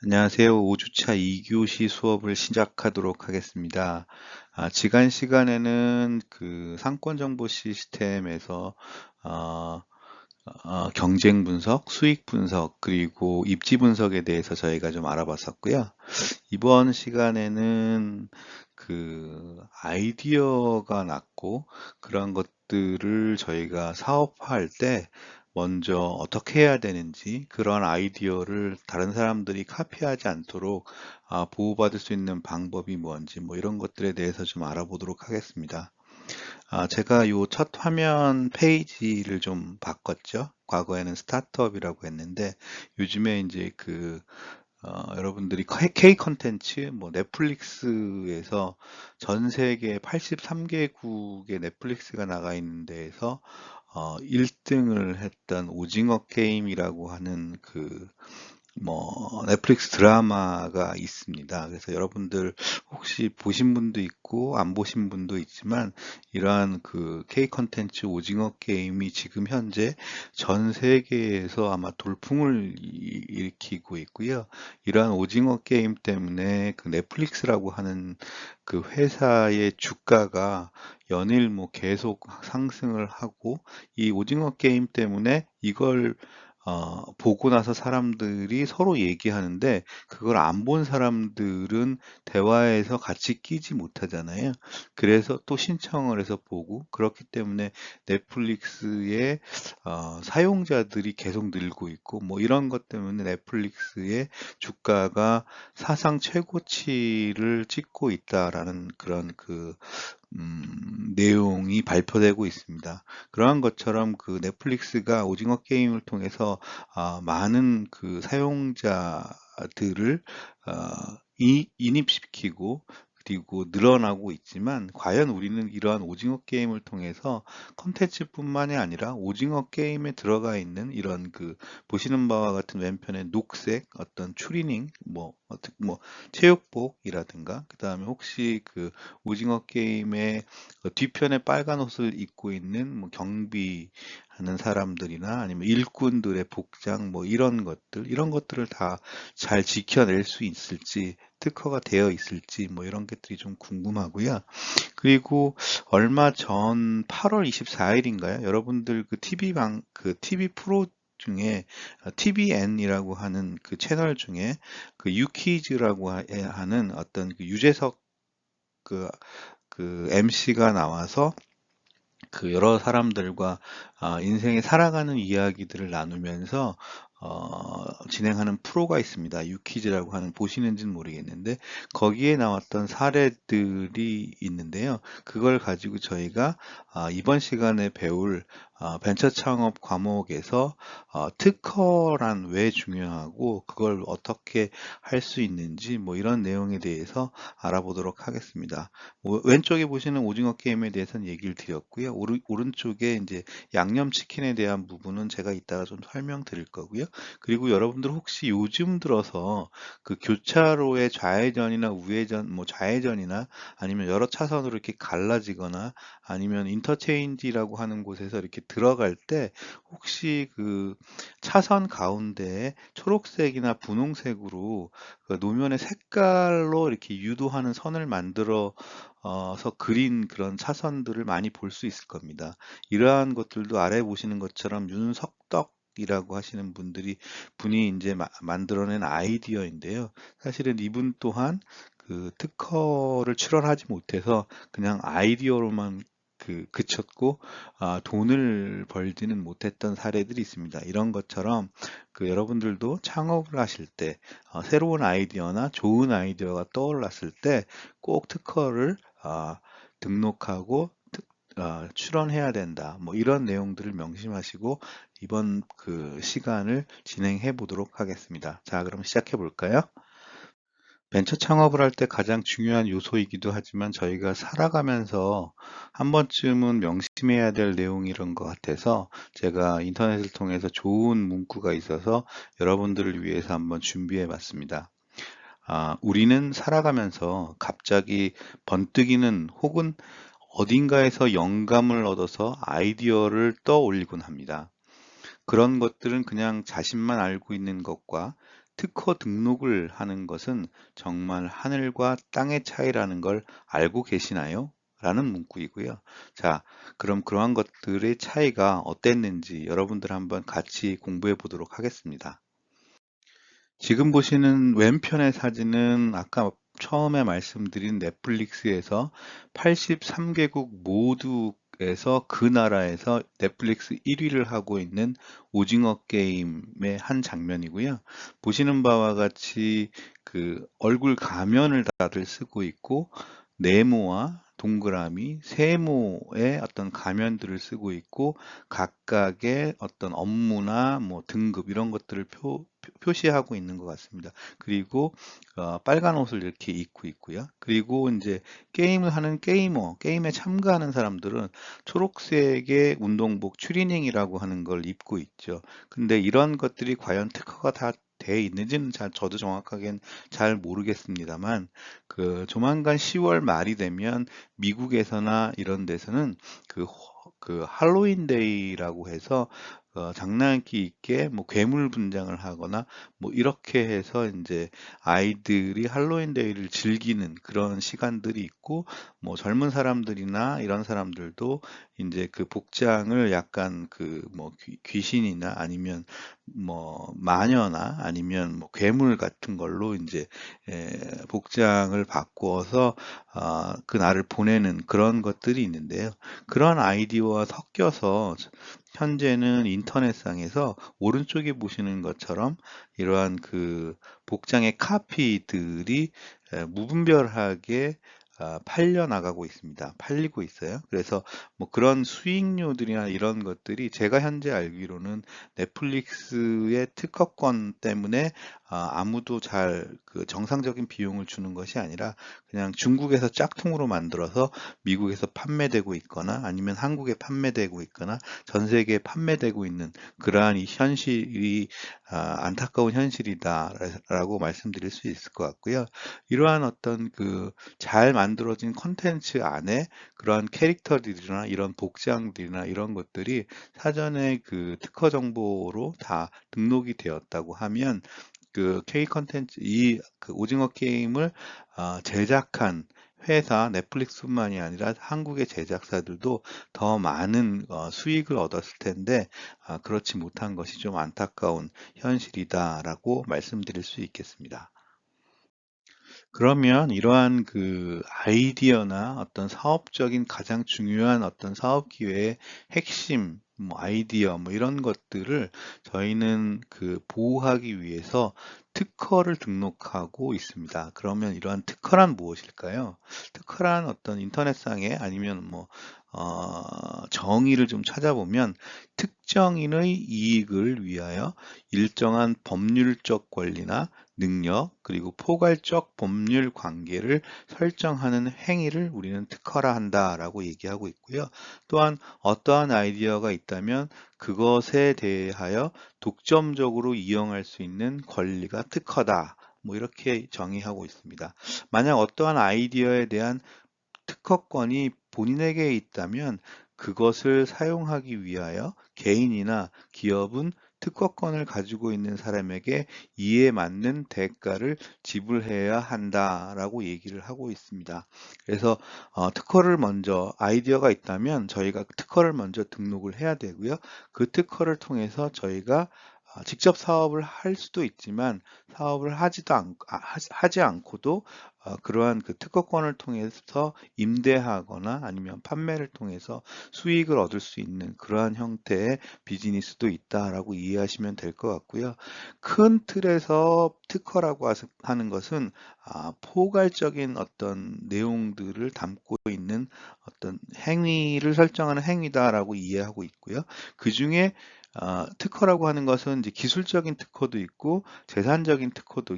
안녕하세요. 5주차 2교시 수업을 시작하도록 하겠습니다. 지난 시간에는 그 상권 정보 시스템에서 어, 경쟁 분석, 수익 분석, 그리고 입지 분석에 대해서 저희가 좀 알아봤었고요. 이번 시간에는 그 아이디어가 났고 그런 것들을 저희가 사업화할 때 먼저 어떻게 해야 되는지, 그런 아이디어를 다른 사람들이 카피하지 않도록 보호받을 수 있는 방법이 뭔지, 뭐 이런 것들에 대해서 좀 알아보도록 하겠습니다. 제가 요 첫 화면 페이지를 좀 바꿨죠. 과거에는 스타트업이라고 했는데 요즘에 이제 여러분들이 K 컨텐츠, 뭐 넷플릭스에서 전 세계 83개국의 넷플릭스가 나가 있는 데에서 1등을 했던 오징어 게임이라고 하는 넷플릭스 드라마가 있습니다. 그래서 여러분들 혹시 보신 분도 있고 안 보신 분도 있지만 이러한 그 K 컨텐츠 오징어 게임이 지금 현재 전 세계에서 아마 돌풍을 일으키고 있고요. 이러한 오징어 게임 때문에 그 넷플릭스라고 하는 그 회사의 주가가 연일 뭐 계속 상승을 하고, 이 오징어 게임 때문에 이걸 보고 나서 사람들이 서로 얘기하는데 그걸 안 본 사람들은 대화에서 같이 끼지 못하잖아요. 그래서 또 신청을 해서 보고, 그렇기 때문에 넷플릭스의 사용자들이 계속 늘고 있고, 뭐 이런 것 때문에 넷플릭스의 주가가 사상 최고치를 찍고 있다라는 그런 내용이 발표되고 있습니다. 그러한 것처럼 그 넷플릭스가 오징어 게임을 통해서 많은 그 사용자들을 어, 인입시키고 그리고 늘어나고 있지만, 과연 우리는 이러한 오징어 게임을 통해서 컨텐츠뿐만이 아니라 오징어 게임에 들어가 있는 이런 보시는 바와 같은 왼편의 녹색 어떤 추리닝, 뭐 체육복이라든가, 그 다음에 혹시 오징어 게임의 뒤편에 빨간 옷을 입고 있는 뭐 경비하는 사람들이나 아니면 일꾼들의 복장, 뭐 이런 것들을 다 잘 지켜낼 수 있을지, 특허가 되어 있을지, 뭐 이런 것들이 좀 궁금하고요. 그리고 얼마 전 8월 24일인가요? 여러분들 TV 프로 중에 TVN이라고 하는 그 채널 중에 유퀴즈라고 하는 어떤 유재석 그, MC가 나와서 여러 사람들과 인생에 살아가는 이야기들을 나누면서 진행하는 프로가 있습니다. 유퀴즈라고 하는, 보시는지는 모르겠는데 거기에 나왔던 사례들이 있는데요. 그걸 가지고 저희가 이번 시간에 배울 벤처 창업 과목에서 특허란 왜 중요하고 그걸 어떻게 할 수 있는지, 뭐 이런 내용에 대해서 알아보도록 하겠습니다. 왼쪽에 보시는 오징어 게임에 대해서는 얘기를 드렸고요. 오른쪽에 이제 양념치킨에 대한 부분은 제가 이따가 좀 설명드릴 거고요. 그리고 여러분들 혹시 요즘 들어서 그 교차로의 좌회전이나 우회전, 뭐 좌회전이나 아니면 여러 차선으로 이렇게 갈라지거나 아니면 인터체인지라고 하는 곳에서 이렇게 들어갈 때 혹시 그 차선 가운데에 초록색이나 분홍색으로 그 노면의 색깔로 이렇게 유도하는 선을 만들어서 그린 그런 차선들을 많이 볼 수 있을 겁니다. 이러한 것들도 아래 보시는 것처럼 윤석덕 이라고 하시는 분이 이제 만들어낸 아이디어인데요. 사실은 이분 또한 그 특허를 출원하지 못해서 그냥 아이디어로만 그쳤고 돈을 벌지는 못했던 사례들이 있습니다. 이런 것처럼 여러분들도 창업을 하실 때 새로운 아이디어나 좋은 아이디어가 떠올랐을 때 꼭 특허를 등록하고 출원해야 된다. 뭐 이런 내용들을 명심하시고 이번 시간을 진행해 보도록 하겠습니다. 자, 그럼 시작해 볼까요? 벤처 창업을 할 때 가장 중요한 요소이기도 하지만 저희가 살아가면서 한 번쯤은 명심해야 될 내용이런 것 같아서 제가 인터넷을 통해서 좋은 문구가 있어서 여러분들을 위해서 한번 준비해 봤습니다. 우리는 살아가면서 갑자기 번뜩이는 혹은 어딘가에서 영감을 얻어서 아이디어를 떠올리곤 합니다. 그런 것들은 그냥 자신만 알고 있는 것과 특허 등록을 하는 것은 정말 하늘과 땅의 차이라는 걸 알고 계시나요? 라는 문구이고요. 자, 그럼 그러한 것들의 차이가 어땠는지 여러분들 한번 같이 공부해 보도록 하겠습니다. 지금 보시는 왼편의 사진은 아까 처음에 말씀드린 넷플릭스에서 83개국 모두에서 그 나라에서 넷플릭스 1위를 하고 있는 오징어 게임의 한 장면이고요. 보시는 바와 같이 그 얼굴 가면을 다들 쓰고 있고 네모와 동그라미, 세모의 어떤 가면들을 쓰고 있고 각각의 어떤 업무나 뭐 등급 이런 것들을 표시하고 있는 것 같습니다. 그리고 빨간 옷을 이렇게 입고 있고요. 그리고 이제 게임을 하는 게임에 참가하는 사람들은 초록색의 운동복 추리닝이라고 하는 걸 입고 있죠. 근데 이런 것들이 과연 특허가 다 돼 있는지는 저도 정확하게는 잘 모르겠습니다만 조만간 10월 말이 되면 미국에서나 이런 데서는 그, 그 할로윈 데이라고 해서 장난기 있게 뭐 괴물 분장을 하거나 뭐 이렇게 해서 이제 아이들이 할로윈 데이를 즐기는 그런 시간들이 있고 뭐 젊은 사람들이나 이런 사람들도 이제 그 복장을 약간 그 뭐 귀신이나 아니면 뭐 마녀나 아니면 뭐 괴물 같은 걸로 이제 복장을 바꾸어서 그 날을 보내는 그런 것들이 있는데요. 그런 아이디어와 섞여서 현재는 인터넷상에서 오른쪽에 보시는 것처럼 이러한 그 복장의 카피들이 무분별하게 팔려 나가고 있습니다. 팔리고 있어요. 그래서 뭐 그런 수익료들이나 이런 것들이 제가 현재 알기로는 넷플릭스의 특허권 때문에 아무도 잘 그 정상적인 비용을 주는 것이 아니라 그냥 중국에서 짝퉁으로 만들어서 미국에서 판매되고 있거나 아니면 한국에 판매되고 있거나 전 세계에 판매되고 있는 그러한 이 현실이 안타까운 현실이다라고 말씀드릴 수 있을 것 같고요. 이러한 어떤 그 잘 만들어진 콘텐츠 안에 그러한 캐릭터들이나 이런 복장들이나 이런 것들이 사전에 그 특허 정보로 다 등록이 되었다고 하면 그 K 컨텐츠 그 오징어 게임을 제작한 회사 넷플릭스뿐만이 아니라 한국의 제작사들도 더 많은 수익을 얻었을 텐데 그렇지 못한 것이 좀 안타까운 현실이다라고 말씀드릴 수 있겠습니다. 그러면 이러한 그 아이디어나 어떤 사업적인 가장 중요한 어떤 사업 기회의 핵심, 뭐 아이디어, 뭐 이런 것들을 저희는 그 보호하기 위해서 특허를 등록하고 있습니다. 그러면 이러한 특허란 무엇일까요? 특허란 어떤 인터넷상에 아니면 뭐 정의를 좀 찾아보면 특정인의 이익을 위하여 일정한 법률적 권리나 능력, 그리고 포괄적 법률 관계를 설정하는 행위를 우리는 특허라 한다라고 얘기하고 있고요. 또한 어떠한 아이디어가 있다면 그것에 대하여 독점적으로 이용할 수 있는 권리가 특허다. 뭐 이렇게 정의하고 있습니다. 만약 어떠한 아이디어에 대한 특허권이 본인에게 있다면 그것을 사용하기 위하여 개인이나 기업은 특허권을 가지고 있는 사람에게 이에 맞는 대가를 지불해야 한다라고 얘기를 하고 있습니다. 그래서 특허를 먼저 아이디어가 있다면 저희가 특허를 먼저 등록을 해야 되고요. 그 특허를 통해서 저희가 직접 사업을 할 수도 있지만 사업을 하지 않고도 그러한 그 특허권을 통해서 임대하거나 아니면 판매를 통해서 수익을 얻을 수 있는 그러한 형태의 비즈니스도 있다라고 이해하시면 될 것 같고요. 큰 틀에서 특허라고 하는 것은 포괄적인 어떤 내용들을 담고 있는 어떤 행위를 설정하는 행위다라고 이해하고 있고요. 그 중에 특허라고 하는 것은 이제 기술적인 특허도 있고 재산적인 특허도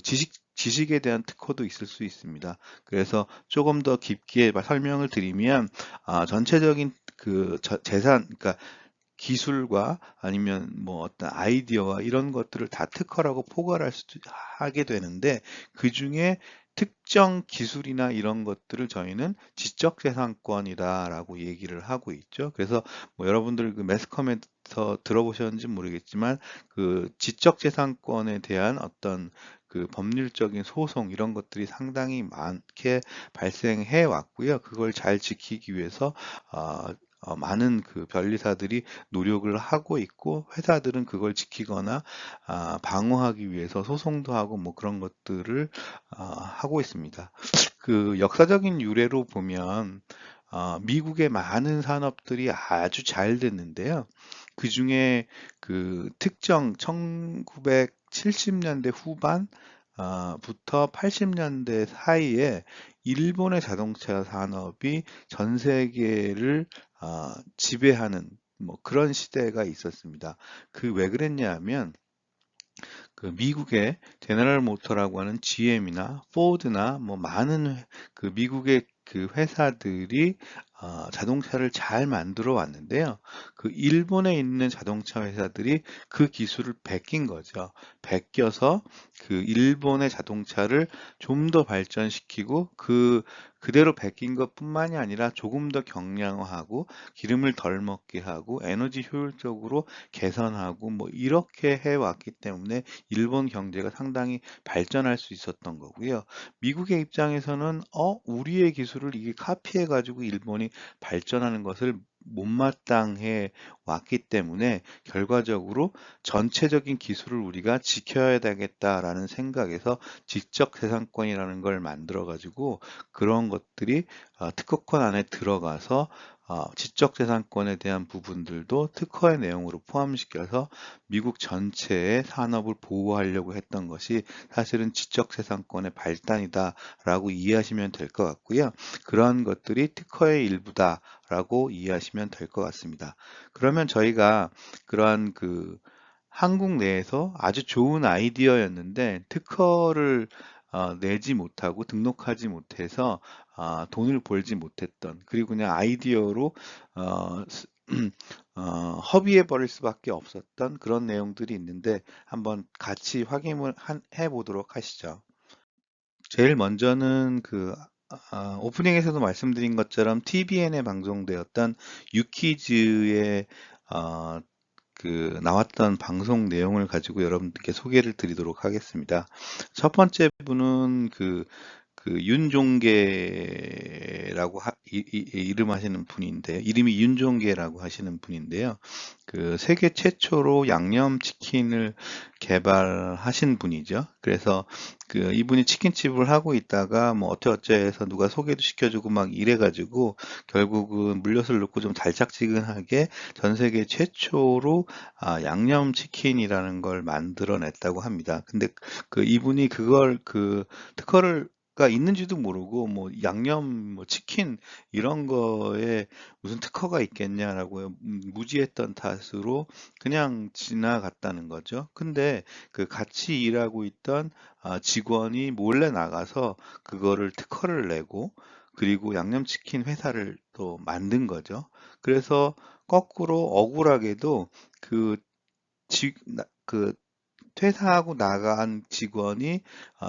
지식에 대한 특허도 있을 수 있습니다. 그래서 조금 더 깊게 설명을 드리면 전체적인 그 재산, 그러니까 기술과 아니면 뭐 어떤 아이디어와 이런 것들을 다 특허라고 포괄할 수도 하게 되는데, 그 중에 특정 기술이나 이런 것들을 저희는 지적재산권이다라고 얘기를 하고 있죠. 그래서 뭐 여러분들 그 매스컴에서 들어보셨는지 모르겠지만, 그 지적재산권에 대한 어떤 그 법률적인 소송 이런 것들이 상당히 많게 발생해 왔고요. 그걸 잘 지키기 위해서 어, 많은 그 변리사들이 노력을 하고 있고, 회사들은 그걸 지키거나 방어하기 위해서 소송도 하고 뭐 그런 것들을 하고 있습니다. 그 역사적인 유래로 보면 미국의 많은 산업들이 아주 잘 됐는데요. 그 중에 그 특정 1970년대 후반 부터 80년대 사이에 일본의 자동차 산업이 전 세계를 지배하는 뭐 그런 시대가 있었습니다. 그 왜 그랬냐 하면, 그 미국의 제너럴 모터라고 하는 GM이나 포드나 뭐 많은 그 미국의 그 회사들이 자동차를 잘 만들어 왔는데요. 그 일본에 있는 자동차 회사들이 그 기술을 베낀 거죠. 베껴서 그 일본의 자동차를 좀 더 발전시키고, 그대로 베낀 것뿐만이 아니라 조금 더 경량화하고 기름을 덜 먹게 하고 에너지 효율적으로 개선하고 뭐 이렇게 해왔기 때문에 일본 경제가 상당히 발전할 수 있었던 거고요. 미국의 입장에서는 우리의 기술을 이게 카피해 가지고 일본이 발전하는 것을 못마땅해 왔기 때문에, 결과적으로 전체적인 기술을 우리가 지켜야 되겠다라는 생각에서 지적재산권이라는 걸 만들어 가지고, 그런 것들이 특허권 안에 들어가서 지적재산권에 대한 부분들도 특허의 내용으로 포함시켜서 미국 전체의 산업을 보호하려고 했던 것이 사실은 지적재산권의 발단이다라고 이해하시면 될 것 같고요. 그러한 것들이 특허의 일부다라고 이해하시면 될 것 같습니다. 그러면 저희가 그러한 그 한국 내에서 아주 좋은 아이디어였는데 특허를 내지 못하고 등록하지 못해서 돈을 벌지 못했던, 그리고 그냥 아이디어로 어, 스- 허비해 버릴 수밖에 없었던 그런 내용들이 있는데, 한번 같이 확인을 해 보도록 하시죠. 제일 먼저는 그 오프닝에서도 말씀드린 것처럼 TVN에 방송되었던 유퀴즈의 어, 그 나왔던 방송 내용을 가지고 여러분들께 소개를 드리도록 하겠습니다. 첫 번째 분은 그 윤종계라고 이름 하시는 분인데, 이름이 윤종계라고 하시는 분인데요. 그 세계 최초로 양념치킨을 개발하신 분이죠. 그래서 그 이분이 치킨집을 하고 있다가 뭐 어쩌어쩌 해서 누가 소개도 시켜주고 막 이래가지고 결국은 물엿을 넣고 좀 달짝지근하게 전 세계 최초로 양념치킨이라는 걸 만들어냈다고 합니다. 근데 그 이분이 그걸 그 특허를 가 있는지도 모르고 뭐 양념 뭐 치킨 이런 거에 무슨 특허가 있겠냐라고 무지했던 탓으로 그냥 지나갔다는 거죠. 근데 그 같이 일하고 있던 직원이 몰래 나가서 그거를 특허를 내고, 그리고 양념치킨 회사를 또 만든 거죠. 그래서 거꾸로 억울하게도 그 그 퇴사하고 나간 직원이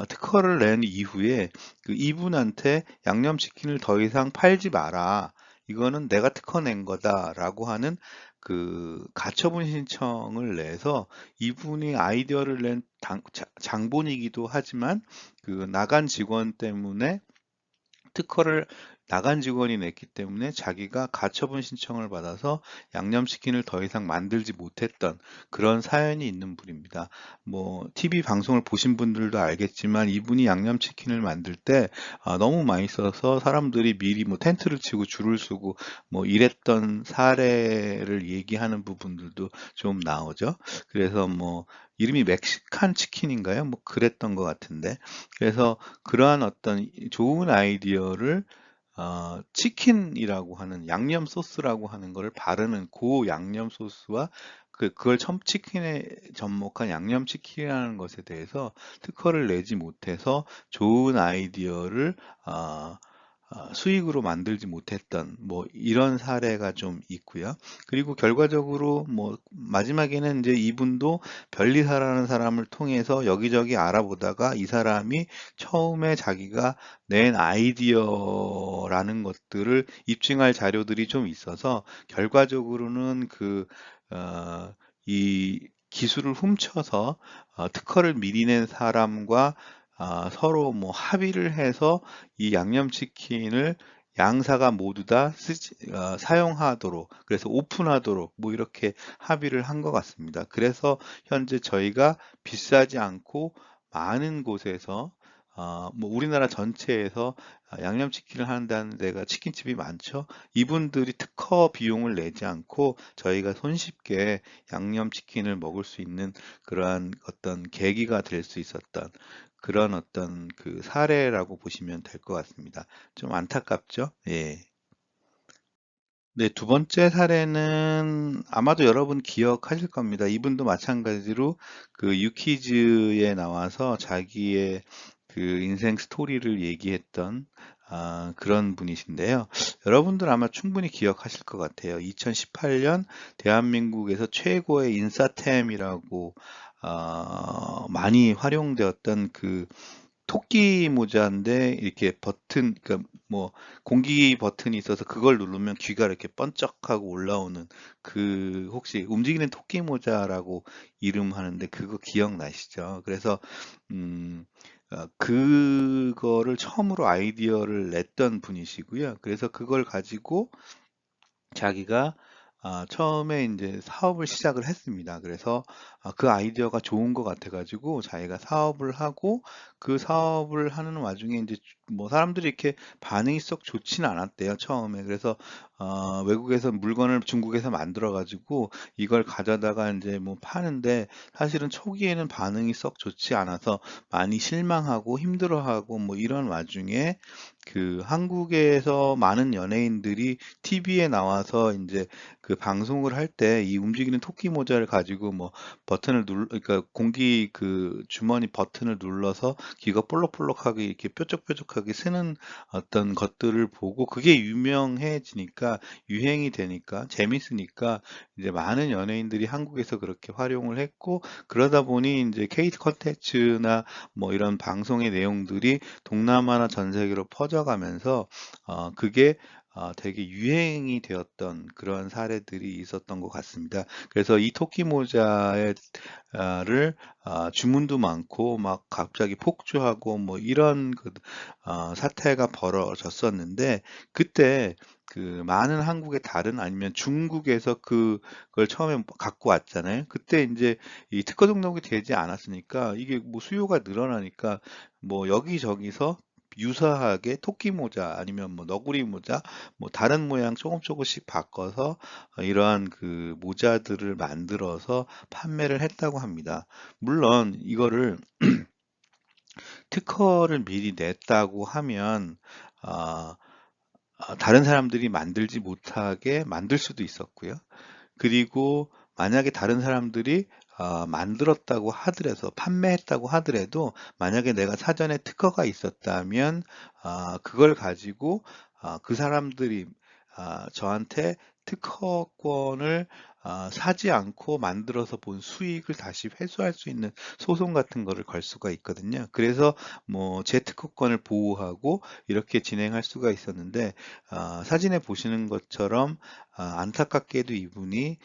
특허를 낸 이후에 그 이분한테 양념치킨을 더 이상 팔지 마라. 이거는 내가 특허 낸 거다라고 하는 그 가처분 신청을 내서, 이분이 아이디어를 낸 장본이기도 하지만 그 나간 직원 때문에, 특허를 나간 직원이 냈기 때문에 자기가 가처분 신청을 받아서 양념치킨을 더 이상 만들지 못했던 그런 사연이 있는 분입니다. 뭐 TV 방송을 보신 분들도 알겠지만, 이분이 양념치킨을 만들 때 너무 맛있어서 사람들이 미리 뭐 텐트를 치고 줄을 서고 뭐 이랬던 사례를 얘기하는 부분들도 좀 나오죠. 그래서 뭐 이름이 멕시칸 치킨인가요? 뭐 그랬던 것 같은데, 그래서 그러한 어떤 좋은 아이디어를 치킨이라고 하는 양념 소스라고 하는 거를 바르는 고 양념 소스와 그걸 치킨에 접목한 양념 치킨이라는 것에 대해서 특허를 내지 못해서 좋은 아이디어를 수익으로 만들지 못했던 뭐 이런 사례가 좀 있고요. 그리고 결과적으로 뭐 마지막에는 이제 이분도 변리사라는 사람을 통해서 여기저기 알아보다가 이 사람이 처음에 자기가 낸 아이디어라는 것들을 입증할 자료들이 좀 있어서 결과적으로는 이 기술을 훔쳐서 특허를 미리 낸 사람과 서로 뭐 합의를 해서 이 양념치킨을 양사가 모두 다 사용하도록, 그래서 오픈하도록 뭐 이렇게 합의를 한 것 같습니다. 그래서 현재 저희가 비싸지 않고 많은 곳에서 뭐 우리나라 전체에서 양념치킨을 한다는 데가 치킨집이 많죠. 이분들이 특허 비용을 내지 않고 저희가 손쉽게 양념치킨을 먹을 수 있는 그러한 어떤 계기가 될 수 있었던 그런 어떤 그 사례라고 보시면 될 것 같습니다. 좀 안타깝죠? 예. 네, 두 번째 사례는 아마도 여러분 기억하실 겁니다. 이분도 마찬가지로 그 유키즈에 나와서 자기의 그 인생 스토리를 얘기했던 그런 분이신데요. 여러분들 아마 충분히 기억하실 것 같아요. 2018년 대한민국에서 최고의 인싸템이라고 많이 활용되었던 그 토끼 모자인데 이렇게 버튼, 그러니까 뭐 공기 버튼이 있어서 그걸 누르면 귀가 이렇게 번쩍하고 올라오는 그 혹시 움직이는 토끼 모자라고 이름하는데 그거 기억나시죠? 그래서 음, 그거를 처음으로 아이디어를 냈던 분이시고요. 그래서 그걸 가지고 자기가 처음에 이제 사업을 시작을 했습니다. 그래서 그 아이디어가 좋은 것 같아가지고 자기가 사업을 하고 그 사업을 하는 와중에 이제 뭐 사람들이 이렇게 반응이 썩 좋지는 않았대요, 처음에. 그래서 외국에서 물건을 중국에서 만들어가지고 이걸 가져다가 이제 뭐 파는데 사실은 초기에는 반응이 썩 좋지 않아서 많이 실망하고 힘들어하고 뭐 이런 와중에 그 한국에서 많은 연예인들이 TV에 나와서 이제 그 방송을 할 때 이 움직이는 토끼 모자를 가지고 뭐 그러니까 공기 그 주머니 버튼을 눌러서 귀가 볼록볼록하게 이렇게 뾰족뾰족하게 쓰는 어떤 것들을 보고 그게 유명해지니까 유행이 되니까 재밌으니까 이제 많은 연예인들이 한국에서 그렇게 활용을 했고 그러다 보니 이제 KT 컨텐츠나 뭐 이런 방송의 내용들이 동남아나 전 세계로 퍼져가면서 그게 되게 유행이 되었던 그런 사례들이 있었던 것 같습니다. 그래서 이 토끼 모자를 주문도 많고 막 갑자기 폭주하고 뭐 이런 사태가 벌어졌었는데 그때 그 많은 한국의 다른 아니면 중국에서 그걸 처음에 갖고 왔잖아요. 그때 이제 이 특허 등록이 되지 않았으니까 이게 뭐 수요가 늘어나니까 뭐 여기저기서 유사하게 토끼 모자 아니면 뭐 너구리 모자 뭐 다른 모양 조금 조금씩 바꿔서 이러한 그 모자들을 만들어서 판매를 했다고 합니다. 물론 이거를 특허를 미리 냈다고 하면 아, 다른 사람들이 만들지 못하게 만들 수도 있었고요. 그리고 만약에 다른 사람들이 만들었다고 하더라도 판매했다고 하더라도 만약에 내가 사전에 특허가 있었다면 그걸 가지고 그 사람들이 저한테 특허권을 사지 않고 만들어서 본 수익을 다시 회수할 수 있는 소송 같은 거를 걸 수가 있거든요. 그래서 뭐 제 특허권을 보호하고 이렇게 진행할 수가 있었는데 사진에 보시는 것처럼 안타깝게도 이분이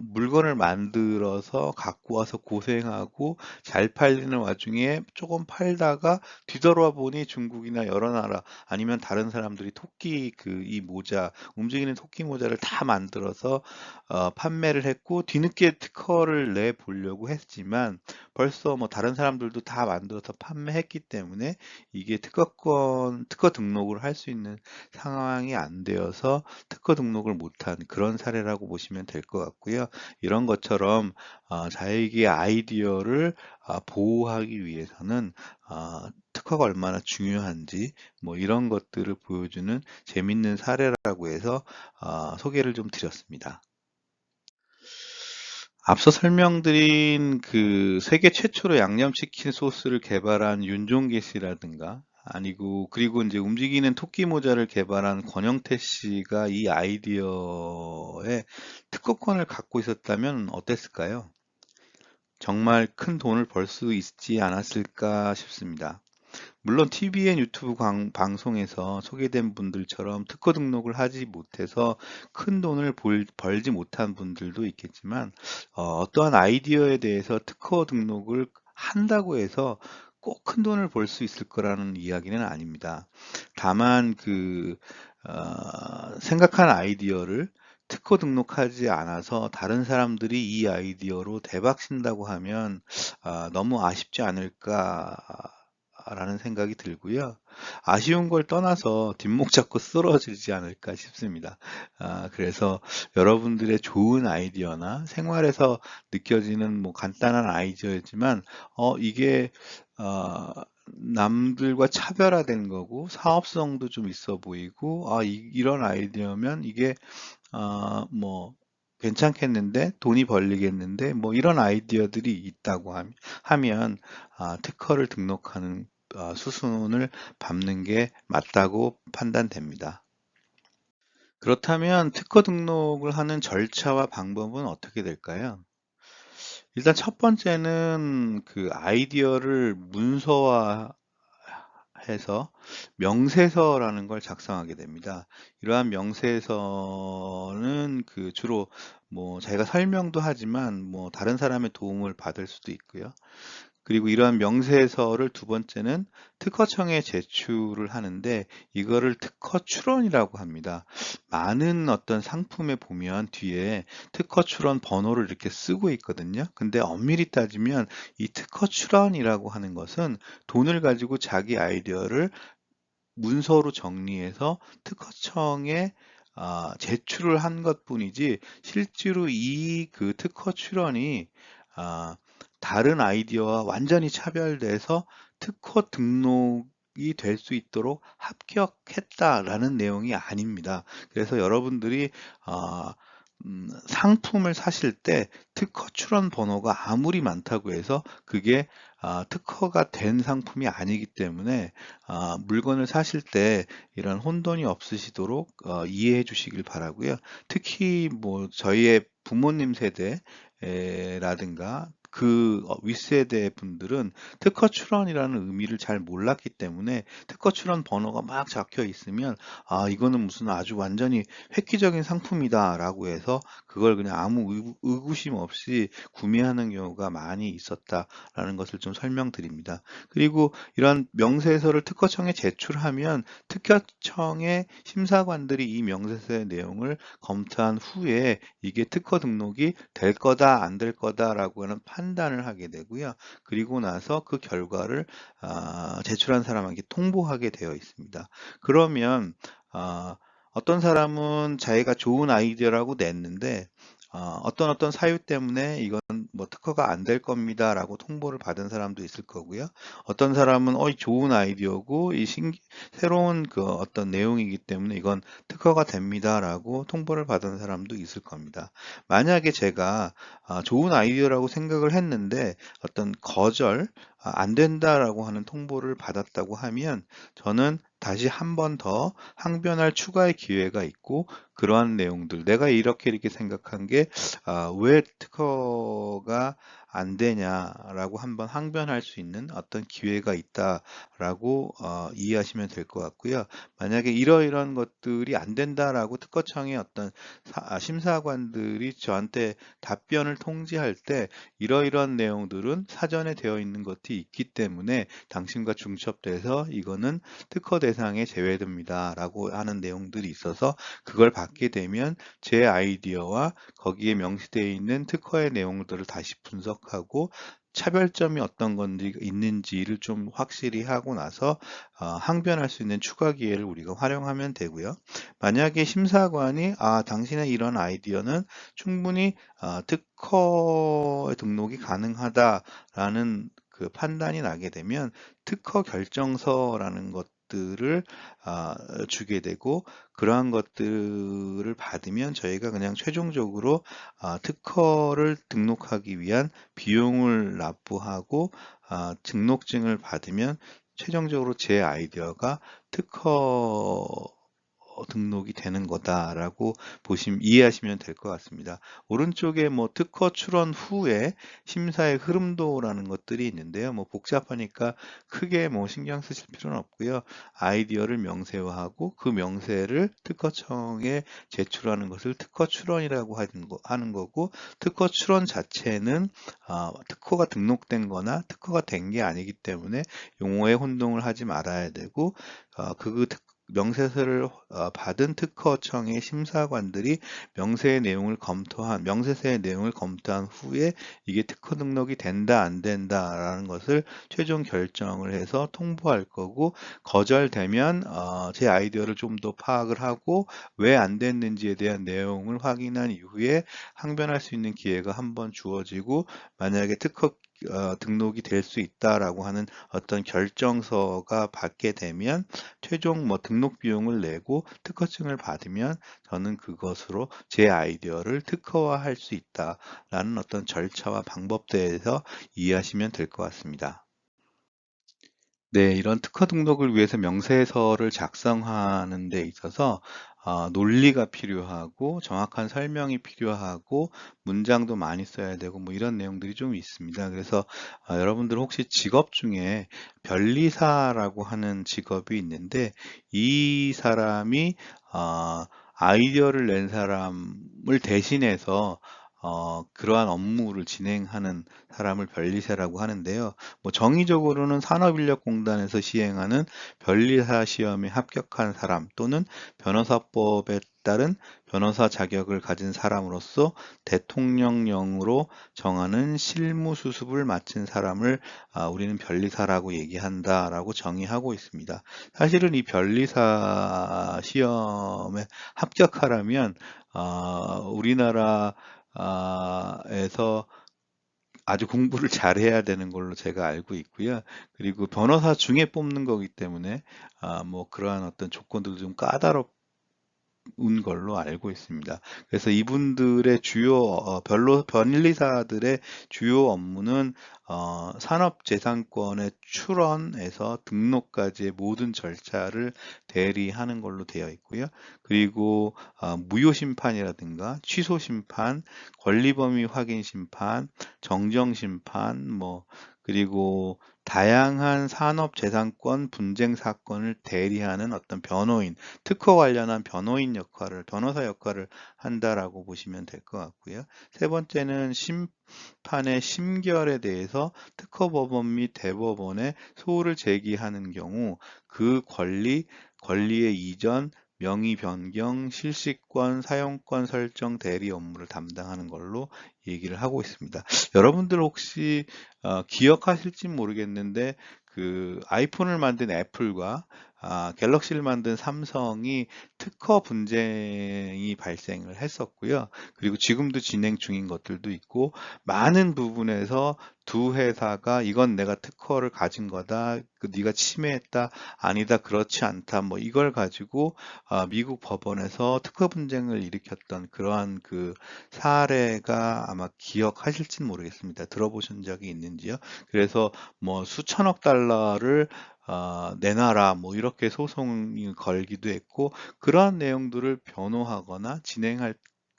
물건을 만들어서 갖고 와서 고생하고 잘 팔리는 와중에 조금 팔다가 뒤돌아 보니 중국이나 여러 나라 아니면 다른 사람들이 토끼 이 모자 움직이는 토끼 모자를 다 만들어서 판매를 했고 뒤늦게 특허를 내 보려고 했지만 벌써 뭐 다른 사람들도 다 만들어서 판매했기 때문에 이게 특허 등록을 할 수 있는 상황이 안 되어서 특허 등록을 못한 그런 사례라고 보시면 될 것 같고요. 이런 것처럼 자기의 아이디어를 보호하기 위해서는 특허가 얼마나 중요한지 뭐 이런 것들을 보여주는 재밌는 사례라고 해서 소개를 좀 드렸습니다. 앞서 설명드린 그 세계 최초로 양념치킨 소스를 개발한 윤종계 씨라든가 아니고, 그리고 이제 움직이는 토끼 모자를 개발한 권영태 씨가 이 아이디어에 특허권을 갖고 있었다면 어땠을까요? 정말 큰 돈을 벌 수 있지 않았을까 싶습니다. 물론 TVN 유튜브 방송에서 소개된 분들처럼 특허 등록을 하지 못해서 큰 돈을 벌지 못한 분들도 있겠지만, 떠한 아이디어에 대해서 특허 등록을 한다고 해서 꼭 큰 돈을 벌 수 있을 거라는 이야기는 아닙니다. 다만 생각한 아이디어를 특허 등록하지 않아서 다른 사람들이 이 아이디어로 대박 친다고 하면 너무 아쉽지 않을까라는 생각이 들고요. 아쉬운 걸 떠나서 뒷목 잡고 쓰러지지 않을까 싶습니다. 그래서 여러분들의 좋은 아이디어나 생활에서 느껴지는 뭐 간단한 아이디어이지만 이게 어, 남들과 차별화된 거고 사업성도 좀 있어 보이고 이런 아이디어면 이게 뭐 괜찮겠는데 돈이 벌리겠는데 뭐 이런 아이디어들이 있다고 하면 특허를 등록하는 수순을 밟는 게 맞다고 판단됩니다. 그렇다면 특허 등록을 하는 절차와 방법은 어떻게 될까요? 일단 첫 번째는 그 아이디어를 문서화 해서 명세서라는 걸 작성하게 됩니다. 이러한 명세서는 주로 뭐 자기가 설명도 하지만 뭐 다른 사람의 도움을 받을 수도 있고요. 그리고 이러한 명세서를 두 번째는 특허청에 제출을 하는데 이거를 특허 출원이라고 합니다. 많은 어떤 상품에 보면 뒤에 특허 출원 번호를 이렇게 쓰고 있거든요. 근데 엄밀히 따지면 이 특허 출원이라고 하는 것은 돈을 가지고 자기 아이디어를 문서로 정리해서 특허청에 제출을 한 것뿐이지 실제로 이 특허 출원이 아, 다른 아이디어와 완전히 차별돼서 특허 등록이 될 수 있도록 합격했다라는 내용이 아닙니다. 그래서 여러분들이 상품을 사실 때 특허 출원 번호가 아무리 많다고 해서 그게 특허가 된 상품이 아니기 때문에 물건을 사실 때 이런 혼돈이 없으시도록 이해해 주시길 바라고요. 특히 뭐 저희의 부모님 세대라든가 윗세대 분들은 특허 출원이라는 의미를 잘 몰랐기 때문에 특허 출원 번호가 막 적혀 있으면 이거는 무슨 아주 완전히 획기적인 상품이다라고 해서 그걸 그냥 아무 의구심 없이 구매하는 경우가 많이 있었다라는 것을 좀 설명드립니다. 그리고 이런 명세서를 특허청에 제출하면 특허청의 심사관들이 이 명세서의 내용을 검토한 후에 이게 특허 등록이 될 거다, 안 될 거다라고 하는 판단을 하게 되고요. 그리고 나서 그 결과를 제출한 사람에게 통보하게 되어 있습니다. 그러면 어떤 사람은 자기가 좋은 아이디어라고 냈는데 어떤 사유 때문에 이건 뭐 특허가 안 될 겁니다라고 통보를 받은 사람도 있을 거고요. 어떤 사람은 좋은 아이디어고 새로운 어떤 내용이기 때문에 이건 특허가 됩니다라고 통보를 받은 사람도 있을 겁니다. 만약에 제가 좋은 아이디어라고 생각을 했는데 어떤 안 된다라고 하는 통보를 받았다고 하면 저는 다시 한 번 더 항변할 추가의 기회가 있고 그러한 내용들 내가 이렇게 생각한 게 왜 특허가 안 되냐라고 한번 항변할 수 있는 어떤 기회가 있다라고 이해하시면 될 것 같고요. 만약에 이러이러한 것들이 안 된다라고 특허청의 어떤 심사관들이 저한테 답변을 통지할 때 이러이러한 내용들은 사전에 되어 있는 것이 있기 때문에 당신과 중첩돼서 이거는 특허 대상에 제외됩니다라고 하는 내용들이 있어서 그걸 받게 되면 제 아이디어와 거기에 명시되어 있는 특허의 내용들을 다시 분석하고 차별점이 어떤 건지 있는지를 좀 확실히 하고 나서 항변할 수 있는 추가 기회를 우리가 활용하면 되고요. 만약에 심사관이 당신의 이런 아이디어는 충분히 특허 등록이 가능하다라는 그 판단이 나게 되면 특허 결정서라는 것들을 주게 되고 그러한 것들을 받으면 저희가 그냥 최종적으로 특허를 등록하기 위한 비용을 납부하고 등록증을 받으면 최종적으로 제 아이디어가 특허 등록이 되는 거다라고 이해하시면 될 것 같습니다. 오른쪽에 뭐 특허 출원 후에 심사의 흐름도라는 것들이 있는데요. 뭐 복잡하니까 크게 뭐 신경 쓰실 필요는 없고요. 아이디어를 명세화하고 그 명세를 특허청에 제출하는 것을 특허 출원이라고 하는 거고, 특허 출원 자체는 특허가 등록된 거나 특허가 된 게 아니기 때문에 용어에 혼동을 하지 말아야 되고, 그 명세서를 받은 특허청의 심사관들이 명세서의 내용을 검토한 후에 이게 특허 등록이 된다, 안 된다라는 것을 최종 결정을 해서 통보할 거고, 거절되면 제 아이디어를 좀 더 파악을 하고 왜 안 됐는지에 대한 내용을 확인한 이후에 항변할 수 있는 기회가 한번 주어지고, 만약에 특허 등록이 될 수 있다라고 하는 어떤 결정서가 받게 되면 최종 뭐 등록 비용을 내고 특허증을 받으면 저는 그것으로 제 아이디어를 특허화할 수 있다라는 어떤 절차와 방법에 대해서 이해하시면 될 것 같습니다. 네, 이런 특허 등록을 위해서 명세서를 작성하는 데 있어서 논리가 필요하고 정확한 설명이 필요하고 문장도 많이 써야 되고 뭐 이런 내용들이 좀 있습니다. 그래서 여러분들 혹시 직업 중에 변리사라고 하는 직업이 있는데, 이 사람이 아이디어를 낸 사람을 대신해서 그러한 업무를 진행하는 사람을 변리사라고 하는데요. 뭐 정의적으로는 산업인력공단에서 시행하는 변리사 시험에 합격한 사람, 또는 변호사법에 따른 변호사 자격을 가진 사람으로서 대통령령으로 정하는 실무 수습을 마친 사람을 우리는 변리사라고 얘기한다라고 정의하고 있습니다. 사실은 이 변리사 시험에 합격하려면 우리나라에서 아주 공부를 잘해야 되는 걸로 제가 알고 있고요. 그리고 변호사 중에 뽑는 거기 때문에 뭐 그러한 어떤 조건들도 좀 까다로운 걸로 알고 있습니다. 그래서 이분들의 변리사들의 주요 업무는 산업재산권의 출원에서 등록까지의 모든 절차를 대리하는 걸로 되어 있고요. 그리고 무효심판이라든가 취소심판, 권리범위 확인심판, 정정심판, 뭐 그리고 다양한 산업재산권 분쟁 사건을 대리하는 어떤 변호인, 특허 관련한 변호사 역할을 한다라고 보시면 될 것 같고요. 세 번째는 심판의 심결에 대해서 특허법원 및 대법원에 소를 제기하는 경우 그 권리의 이전, 명의 변경, 실시권, 사용권 설정 대리 업무를 담당하는 걸로 얘기를 하고 있습니다. 여러분들 혹시 기억하실지 모르겠는데, 그 아이폰을 만든 애플과 갤럭시를 만든 삼성이 특허 분쟁이 발생을 했었고요. 그리고 지금도 진행 중인 것들도 있고, 많은 부분에서 두 회사가 이건 내가 특허를 가진 거다, 네가 침해했다, 아니다, 그렇지 않다, 뭐 이걸 가지고 미국 법원에서 특허 분쟁을 일으켰던 그러한 그 사례가 아마 기억하실진 모르겠습니다. 들어보신 적이 있는지요? 그래서 뭐 수천억 달러를 내놔라, 뭐 이렇게 소송이 걸기도 했고, 그러한 내용들을 변호하거나 진행할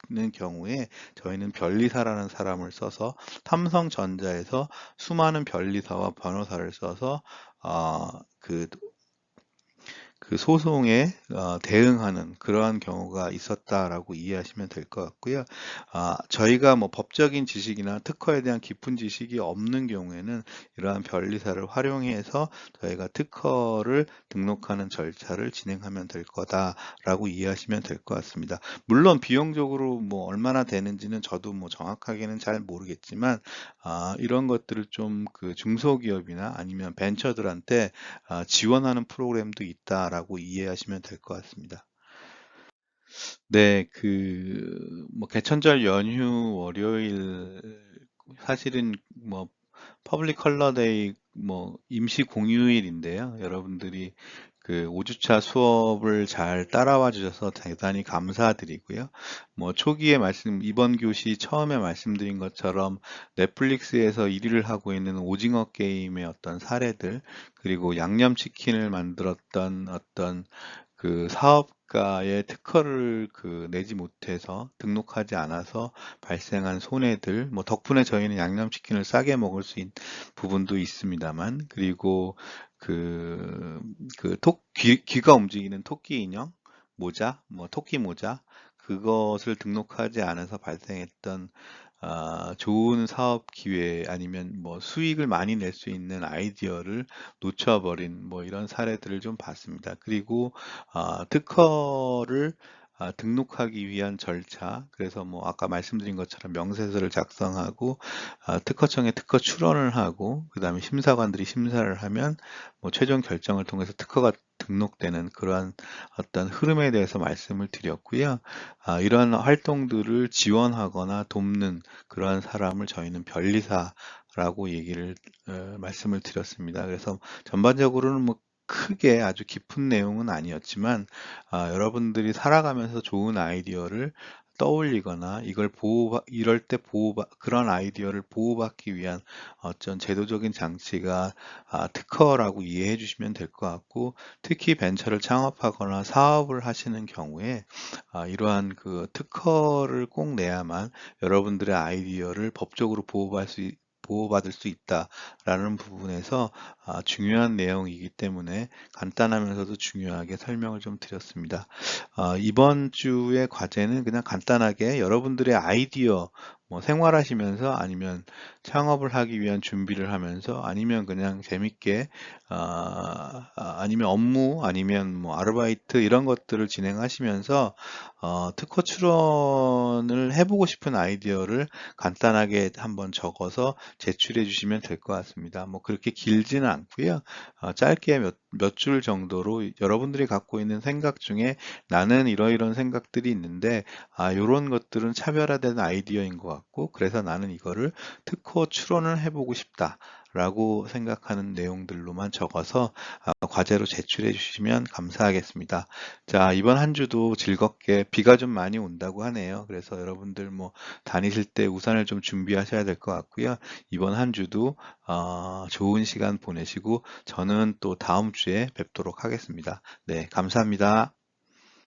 는 경우에 저희는 변리사라는 사람을 써서, 삼성전자에서 수많은 변리사와 변호사를 써서 그 소송에 대응하는 그러한 경우가 있었다라고 이해하시면 될 것 같고요. 저희가 뭐 법적인 지식이나 특허에 대한 깊은 지식이 없는 경우에는 이러한 변리사를 활용해서 저희가 특허를 등록하는 절차를 진행하면 될 거다라고 이해하시면 될 것 같습니다. 물론 비용적으로 뭐 얼마나 되는지는 저도 뭐 정확하게는 잘 모르겠지만, 이런 것들을 좀 그 중소기업이나 아니면 벤처들한테 지원하는 프로그램도 있다라고 이해하시면 될 것 같습니다. 네, 뭐 개천절 연휴 월요일, 사실은 뭐 퍼블릭 헐러데이, 뭐 임시 공휴일인데요. 여러분들이 그 5주차 수업을 잘 따라와 주셔서 대단히 감사드리고요. 뭐 초기에 이번 교시 처음에 말씀드린 것처럼 넷플릭스에서 1위를 하고 있는 오징어 게임의 어떤 사례들, 그리고 양념치킨을 만들었던 어떤 그 사업가의 특허를 내지 못해서 등록하지 않아서 발생한 손해들, 뭐 덕분에 저희는 양념치킨을 싸게 먹을 수 있는 부분도 있습니다만, 그리고 그, 귀가 움직이는 토끼 인형, 모자, 뭐 토끼 모자, 그것을 등록하지 않아서 발생했던 좋은 사업 기회 아니면 뭐 수익을 많이 낼 수 있는 아이디어를 놓쳐버린 뭐 이런 사례들을 좀 봤습니다. 그리고 특허를 등록하기 위한 절차, 그래서 뭐 아까 말씀드린 것처럼 명세서를 작성하고 특허청에 특허 출원을 하고 그 다음에 심사관들이 심사를 하면 뭐 최종 결정을 통해서 특허가 등록되는 그러한 어떤 흐름에 대해서 말씀을 드렸고요. 이러한 활동들을 지원하거나 돕는 그러한 사람을 저희는 변리사라고 말씀을 드렸습니다. 그래서 전반적으로는 뭐 크게 아주 깊은 내용은 아니었지만 여러분들이 살아가면서 좋은 아이디어를 떠올리거나 이럴 때 그런 아이디어를 보호받기 위한 어떤 제도적인 장치가 특허라고 이해해 주시면 될 것 같고, 특히 벤처를 창업하거나 사업을 하시는 경우에 이러한 그 특허를 꼭 내야만 여러분들의 아이디어를 법적으로 보호받을 수 있다라는 부분에서 중요한 내용이기 때문에 간단하면서도 중요하게 설명을 좀 드렸습니다. 이번 주의 과제는 그냥 간단하게 여러분들의 아이디어, 뭐 생활하시면서 아니면 창업을 하기 위한 준비를 하면서 아니면 그냥 재밌게 아니면 업무 아니면 뭐 아르바이트 이런 것들을 진행하시면서 특허 출원을 해보고 싶은 아이디어를 간단하게 한번 적어서 제출해 주시면 될 것 같습니다. 뭐 그렇게 길지는 않고요. 짧게 몇 줄 정도로 여러분들이 갖고 있는 생각 중에 나는 이러이런 생각들이 있는데 이런 것들은 차별화된 아이디어인 것 같고, 그래서 나는 이거를 특허 출원을 해보고 싶다. 라고 생각하는 내용들로만 적어서 과제로 제출해 주시면 감사하겠습니다. 자, 이번 한 주도 즐겁게 비가 좀 많이 온다고 하네요. 그래서 여러분들 뭐 다니실 때 우산을 좀 준비하셔야 될 것 같고요. 이번 한 주도 좋은 시간 보내시고 저는 또 다음 주에 뵙도록 하겠습니다. 네, 감사합니다.